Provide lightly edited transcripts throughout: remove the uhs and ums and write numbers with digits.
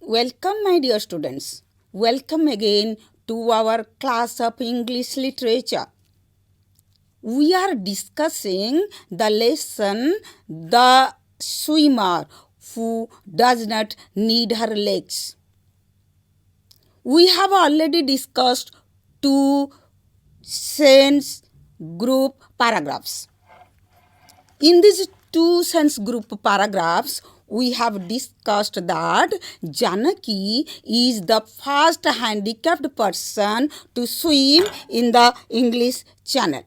Welcome, my dear students. Welcome again to our class of English literature. We are discussing the lesson The Swimmer Who Does Not Need Her Legs. We have already discussed two sense group paragraphs. In these two sense group paragraphs, we have discussed that Janaki is the first handicapped person to swim in the English Channel.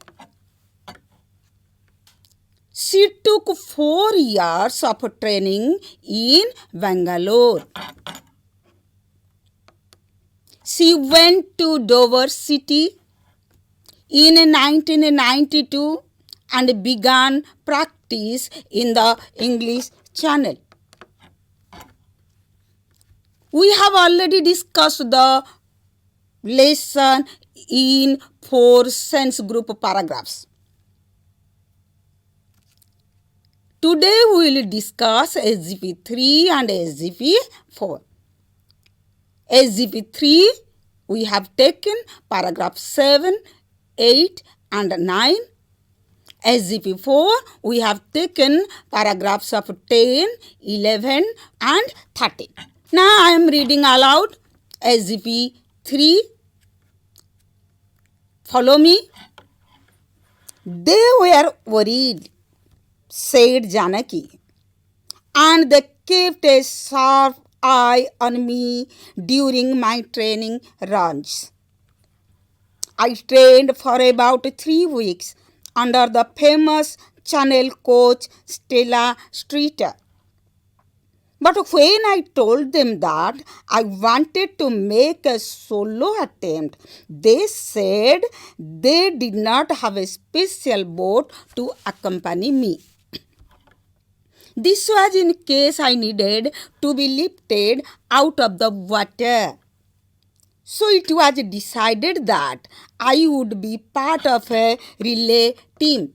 She took 4 years of training in Bangalore. She went to Dover City in 1992 and began practice in the English Channel. We have already discussed the lesson in 4 sense group paragraphs. Today we will discuss SGP 3 and SGP 4. SGP 3 we have taken paragraph 7, 8 and 9. SGP 4 we have taken paragraphs of 10, 11 and 13. Now I am reading aloud SGP 3. Follow me. They were worried, said Janaki, and they kept a sharp eye on me during my training runs. I trained for about 3 weeks under the famous Channel coach Stella Streeter. But when I told them that I wanted to make a solo attempt, they said they did not have a special boat to accompany me. This was in case I needed to be lifted out of the water. So it was decided that I would be part of a relay team.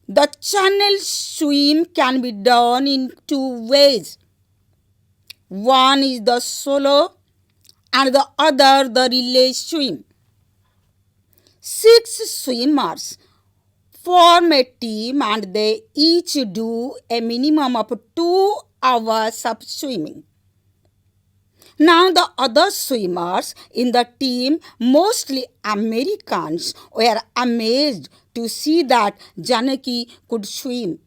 The channel swim can be done in 2 ways. One is the solo and the other the relay swim. 6 swimmers form a team and they each do a minimum of 2 hours of swimming. Now the other swimmers in the team, mostly Americans, were amazed to see that Janaki could swim.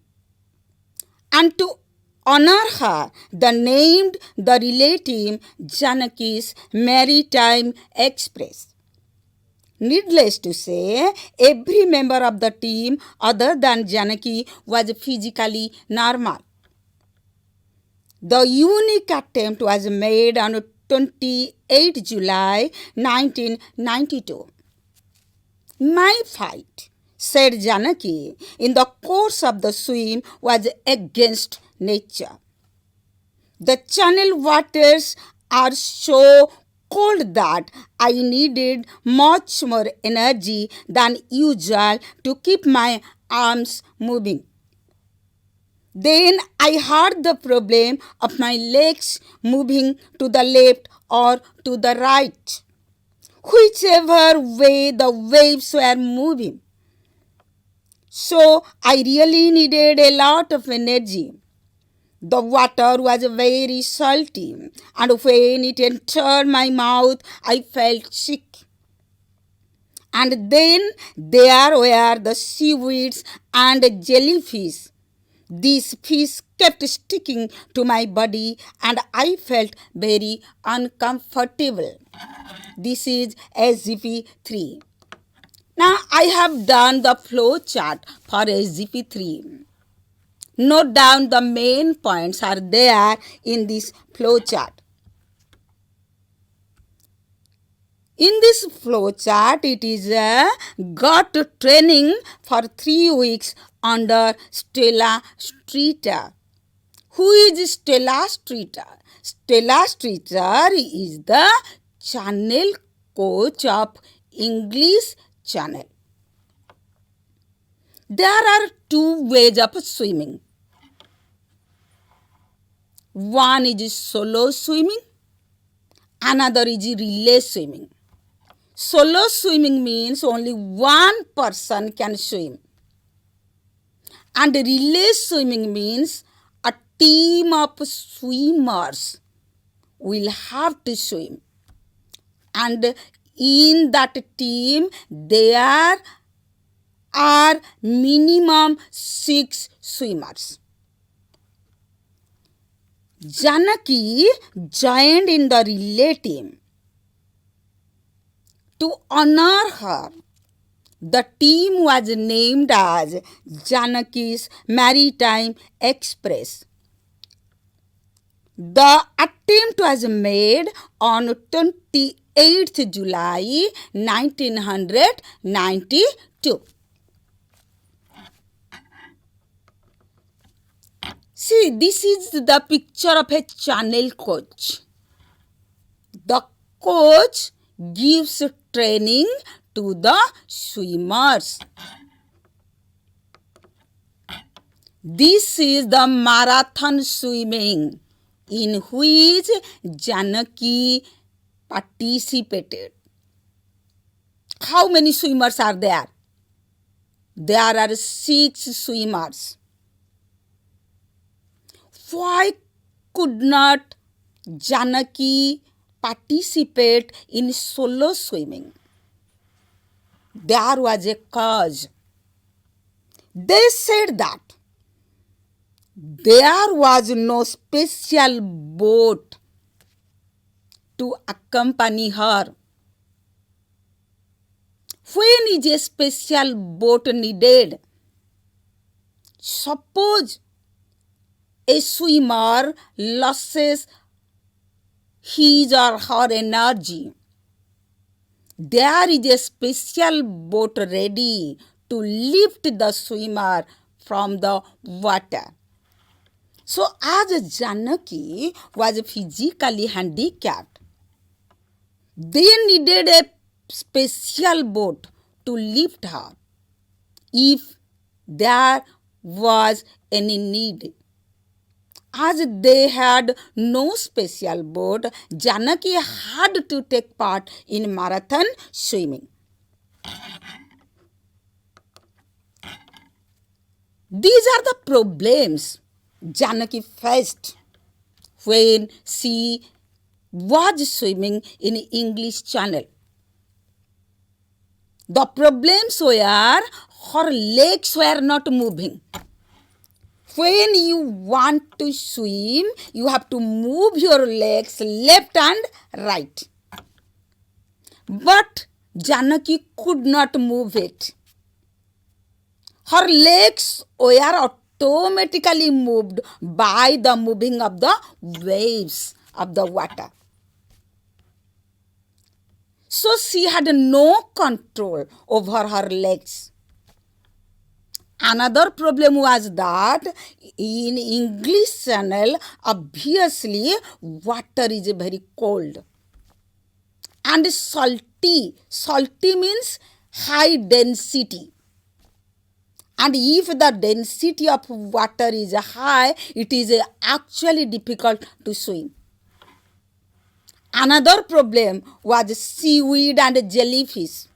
And to honor her, they named the relay team Janaki's Maritime Express. Needless to say, every member of the team other than Janaki was physically normal. The unique attempt was made on 28 July 1992. My fight, said Janaki, in the course of the swim was against nature. The channel waters are so cold that I needed much more energy than usual to keep my arms moving. Then I had the problem of my legs moving to the left or to the right, whichever way the waves were moving. So I really needed a lot of energy. The water was very salty, and when it entered my mouth, I felt sick. And then there were the seaweeds and jellyfish. These fish kept sticking to my body and I felt very uncomfortable. This is SGP 3. Now I have done the flow chart for SGP 3. Note down the main points are there in this flow chart. In this flow chart, it is got training for 3 weeks under Stella Streeter. Who is Stella Streeter? Stella Streeter is the channel coach of English Channel. There are 2 ways of swimming. One is solo swimming, another is relay swimming. Solo swimming means only one person can swim. And relay swimming means a team of swimmers will have to swim. And in that team, there are minimum 6 swimmers. Janaki joined in the relay team. To honor her, the team was named as Janaki's Maritime Express. The attempt was made on 28th July 1992. See, this is the picture of a channel coach. The coach gives training to the swimmers. This is the marathon swimming in which Janaki participated. How many swimmers are there? There are 6 swimmers. Why could not Janaki participate in solo swimming? There was a cause. They said that there was no special boat to accompany her. When is a special boat needed? Suppose a swimmer loses his or her energy. There is a special boat ready to lift the swimmer from the water. So as Janaki was physically handicapped, they needed a special boat to lift her if there was any need. As they had no special boat, Janaki had to take part in marathon swimming. These are the problems Janaki faced when she was swimming in English Channel. The problems were her legs were not moving. When you want to swim, you have to move your legs left and right. But Janaki could not move it. Her legs were automatically moved by the moving of the waves of the water. So she had no control over her legs. Another problem was that in English Channel, obviously water is very cold and salty. Salty means high density. And if the density of water is high, it is actually difficult to swim. Another problem was seaweed and jellyfish.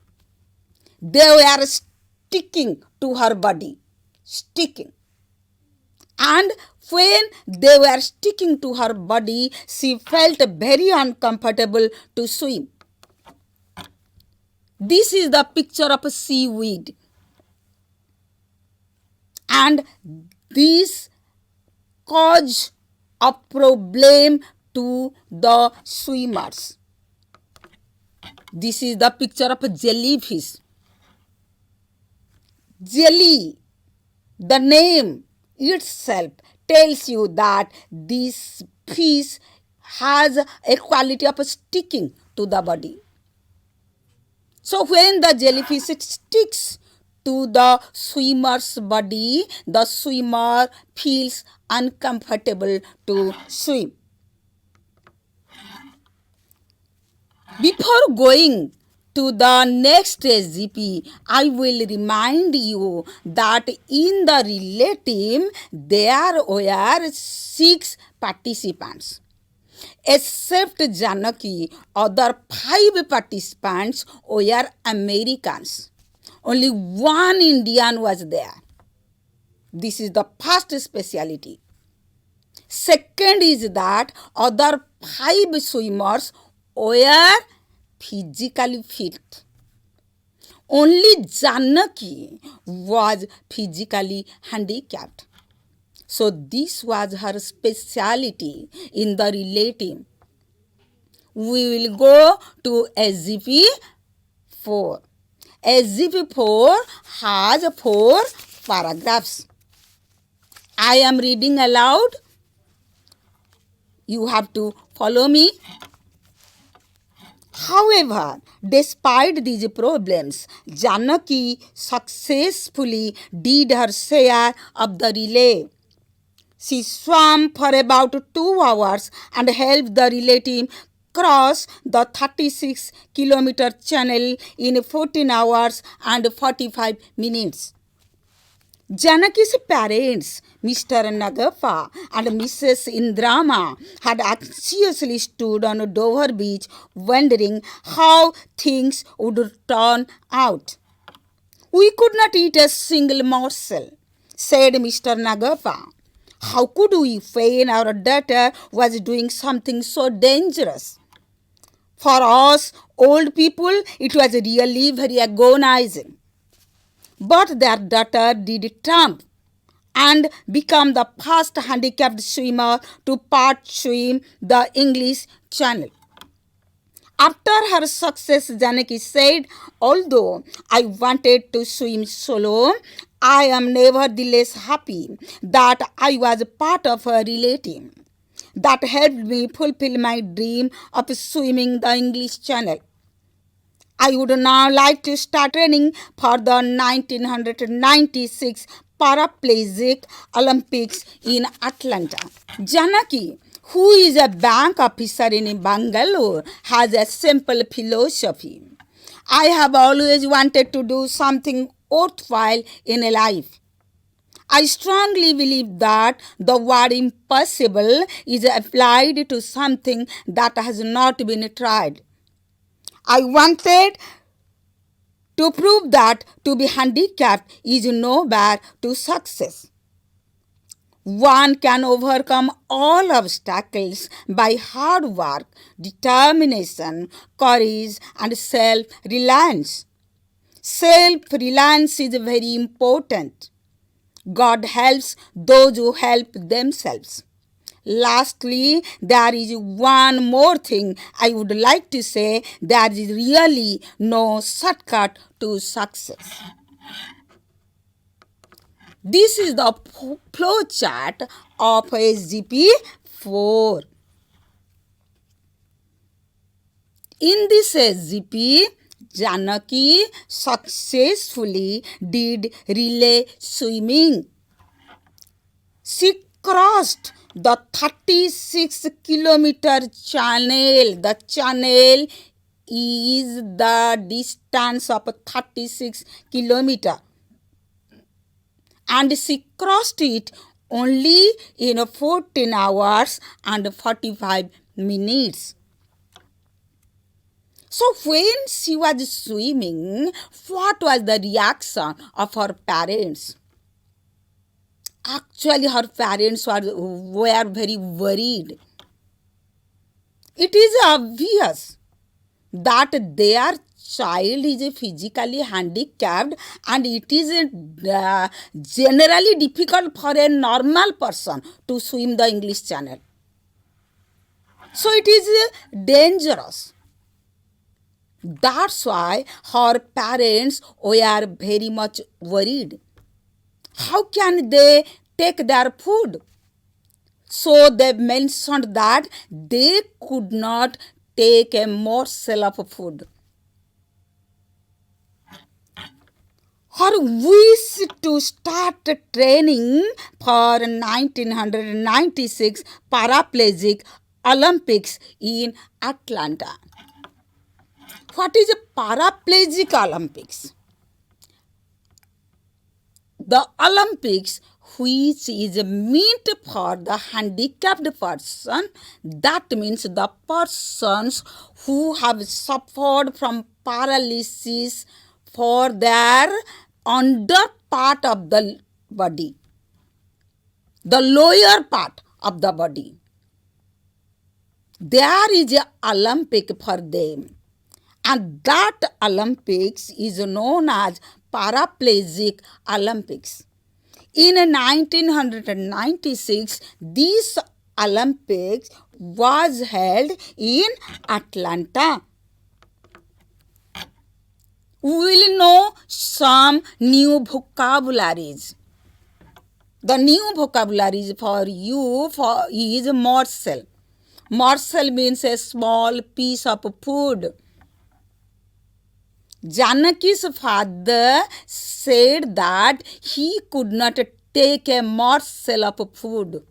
They were sticking to her body, sticking. And when they were sticking to her body, she felt very uncomfortable to swim. This is the picture of a seaweed. And this caused a problem to the swimmers. This is the picture of a jellyfish. Jelly, the name itself tells you that this fish has a quality of sticking to the body. So when the jellyfish sticks to the swimmer's body, the swimmer feels uncomfortable to swim. Before going to the next SGP, I will remind you that in the relay team there were 6 participants. Except Janaki, other 5 participants were Americans. Only one Indian was there. This is the first speciality. Second is that other 5 swimmers were physically fit. Only Janaki was physically handicapped. So this was her speciality in the relay team. We will go to SGP 4. SGP 4 has 4 paragraphs. I am reading aloud. You have to follow me. However, despite these problems, Janaki successfully did her share of the relay. She swam for about 2 hours and helped the relay team cross the 36-kilometer channel in 14 hours and 45 minutes. Janaki's parents, Mr. Nagappa and Mrs. Indrama, had anxiously stood on Dover Beach wondering how things would turn out. "We could not eat a single morsel," said Mr. Nagappa. "How could we when our daughter was doing something so dangerous? For us old people, it was really very agonizing." But their daughter did trump and become the first handicapped swimmer to part swim the English Channel. After her success, Janaki said, "Although I wanted to swim solo, I am nevertheless happy that I was part of a relay team that helped me fulfill my dream of swimming the English Channel. I would now like to start training for the 1996 Paraplegic Olympics in Atlanta." Janaki, who is a bank officer in Bangalore, has a simple philosophy. "I have always wanted to do something worthwhile in life. I strongly believe that the word impossible is applied to something that has not been tried. I wanted to prove that to be handicapped is no bar to success. One can overcome all obstacles by hard work, determination, courage, and self-reliance. Self-reliance is very important. God helps those who help themselves. Lastly, there is one more thing I would like to say. There is really no shortcut to success." This is the flow chart of SGP 4. In this SGP, Janaki successfully did relay swimming. She crossed the 36-kilometer channel. The channel is the distance of 36 kilometers. And she crossed it only in 14 hours and 45 minutes. So when she was swimming, what was the reaction of her parents? Actually, her parents were very worried. It is obvious that their child is physically handicapped and it is generally difficult for a normal person to swim the English Channel. So it is dangerous. That's why her parents were very much worried. How can they take their food? So they mentioned that they could not take a morsel of food. Her wish to start training for 1996 Paraplegic Olympics in Atlanta. What is a paraplegic Olympics? The Olympics which is meant for the handicapped person, that means the persons who have suffered from paralysis for their under part of the body, the lower part of the body. There is an Olympic for them, and that Olympics is known as Paraplegic Olympics. In 1996, this Olympics was held in Atlanta. We will know some new vocabularies. The new vocabularies for you is morsel. Morsel means a small piece of food. Janaki's father said that he could not take a morsel of food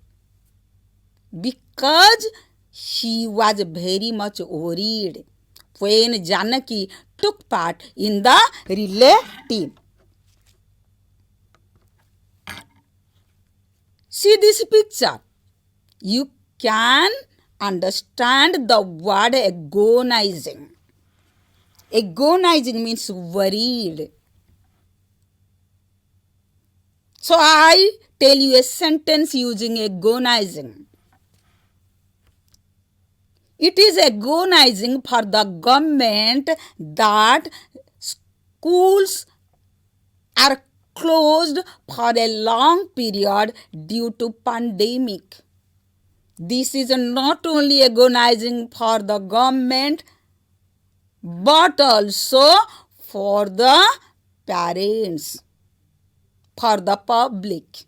because he was very much worried when Janaki took part in the relay team. See this picture. You can understand the word agonizing. Agonizing means worried. So I tell you a sentence using agonizing. It is agonizing for the government that schools are closed for a long period due to pandemic. This is not only agonizing for the government, but also for the parents, for the public.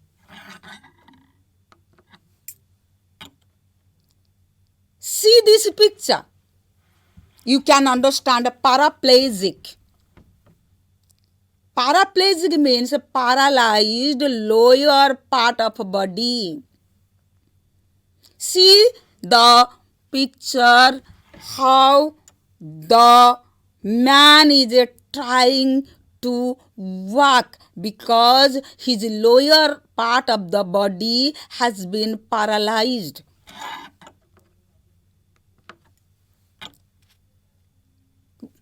See this picture. You can understand a paraplegic. Paraplegic means paralyzed lower part of body. See the picture how the man is trying to walk because his lower part of the body has been paralyzed.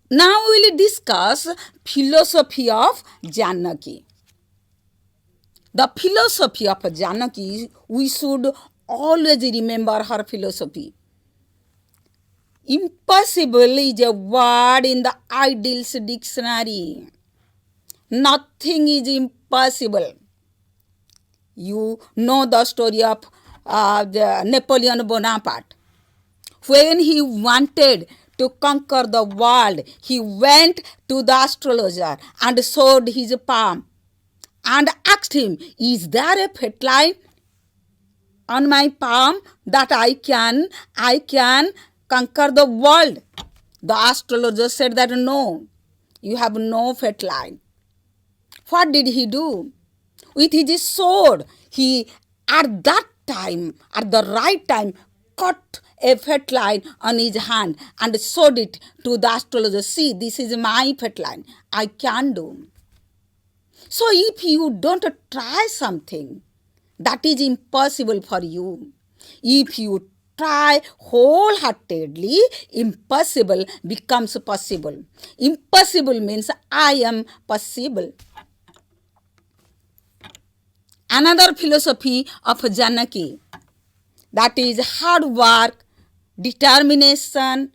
Now we will discuss philosophy of Janaki. The philosophy of Janaki, we should always remember her philosophy. Impossible is a word in the Ideals Dictionary. Nothing is impossible. You know the story of Napoleon Bonaparte. When he wanted to conquer the world, he went to the astrologer and showed his palm and asked him, "Is there a fat line on my palm that I can conquer the world?" The astrologer said that no, you have no fat line. What did he do? With his sword, he at that time, at the right time, cut a fat line on his hand and showed it to the astrologer. "See, this is my fat line. I can do." So if you don't try something that is impossible for you, if you try wholeheartedly, impossible becomes possible. Impossible means I am possible. Another philosophy of Janaki, that is hard work, determination,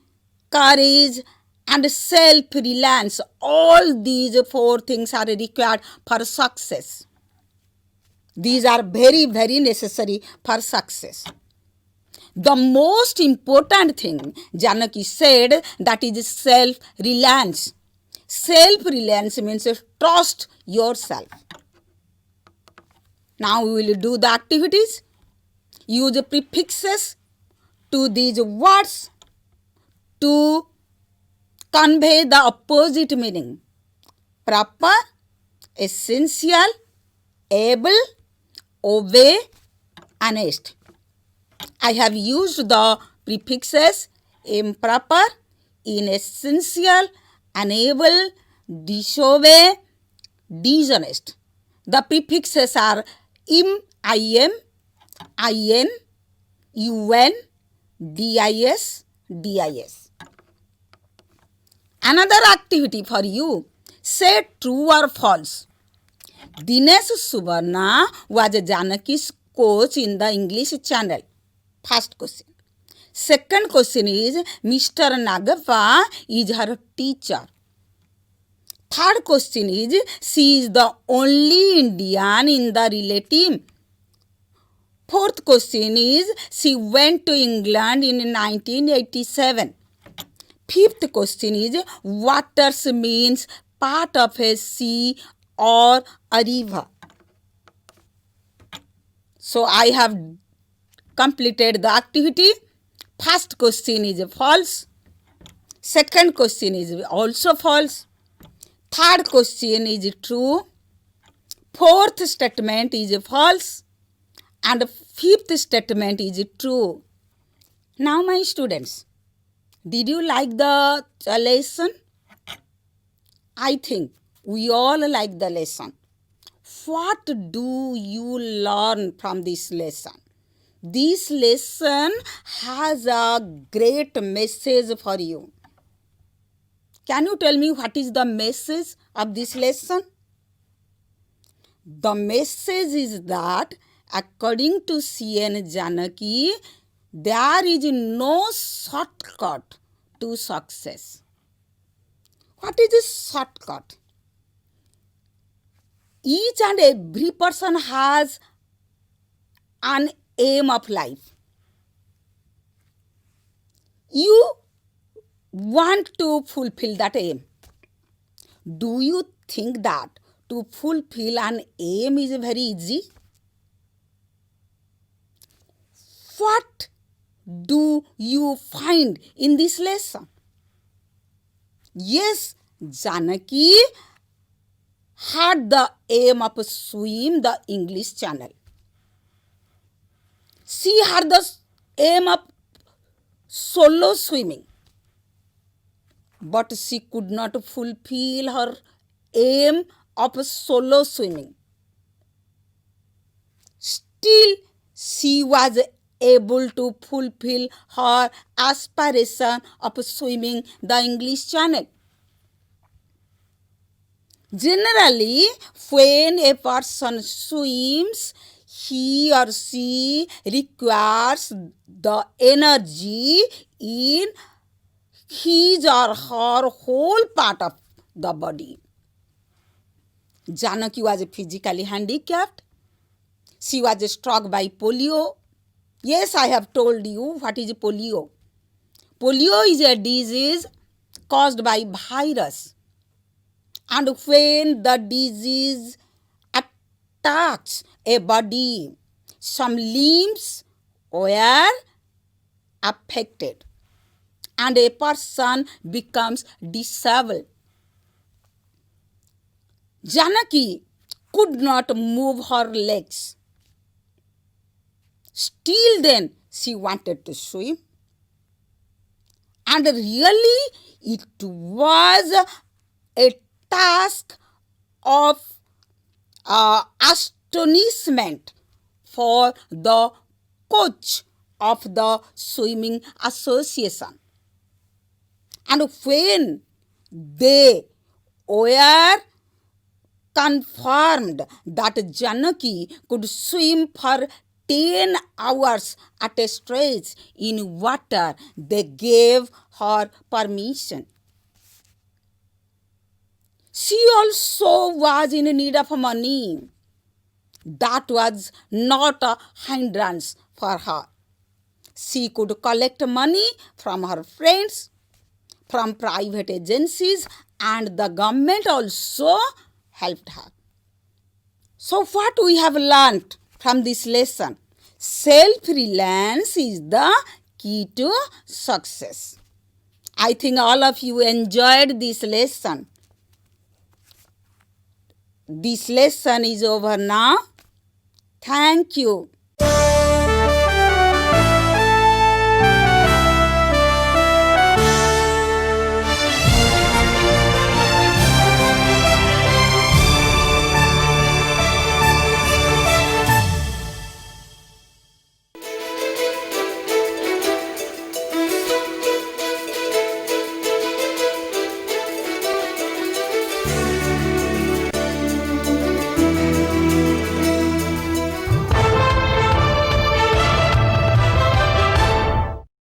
courage, and self-reliance. All these four things are required for success. These are very, very necessary for success. The most important thing, Janaki said, that is self-reliance. Self-reliance means trust yourself. Now we will do the activities. Use prefixes to these words to convey the opposite meaning. Proper, essential, able, obey, honest. I have used the prefixes improper, inessential, unable, disobey, dishonest. The prefixes are im, in, un, dis. Another activity for you. Say true or false. Dinesh Subarna was Janaki's coach in the English channel. First question. Second question is Mr. Nagappa is her teacher. Third question is she is the only Indian in the relay team. Fourth question is she went to England in 1987. Fifth question is waters means part of a sea or a river. So I have completed the activity. First question is false. Second question is also false. Third question is true. Fourth statement is false. And fifth statement is true. Now my students, did you like the lesson? I think we all like the lesson. What do you learn from this lesson? This lesson has a great message for you. Can you tell me what is the message of this lesson? The message is that according to C.N. Janaki, there is no shortcut to success. What is a shortcut? Each and every person has an aim of life. You want to fulfill that aim. Do you think that to fulfill an aim is very easy? What do you find in this lesson? Yes, Janaki had the aim of swim the English Channel. She had the aim of solo swimming. But she could not fulfill her aim of solo swimming. Still, she was able to fulfill her aspiration of swimming the English Channel. Generally, when a person swims, he or she requires the energy in his or her whole part of the body. Janaki was physically handicapped. She was struck by polio. Yes, I have told you what is polio. Polio is a disease caused by virus. And when the disease attacks a body, some limbs were affected and a person becomes disabled. Janaki could not move her legs. Still then she wanted to swim. And really it was a task of astonishment for the coach of the swimming association. And when they were confirmed that Janaki could swim for 10 hours at a stretch in water, they gave her permission. She also was in need of money. That was not a hindrance for her. She could collect money from her friends, from private agencies, and the government also helped her. So what we have learnt from this lesson? Self-reliance is the key to success. I think all of you enjoyed this lesson. This lesson is over now. Thank you.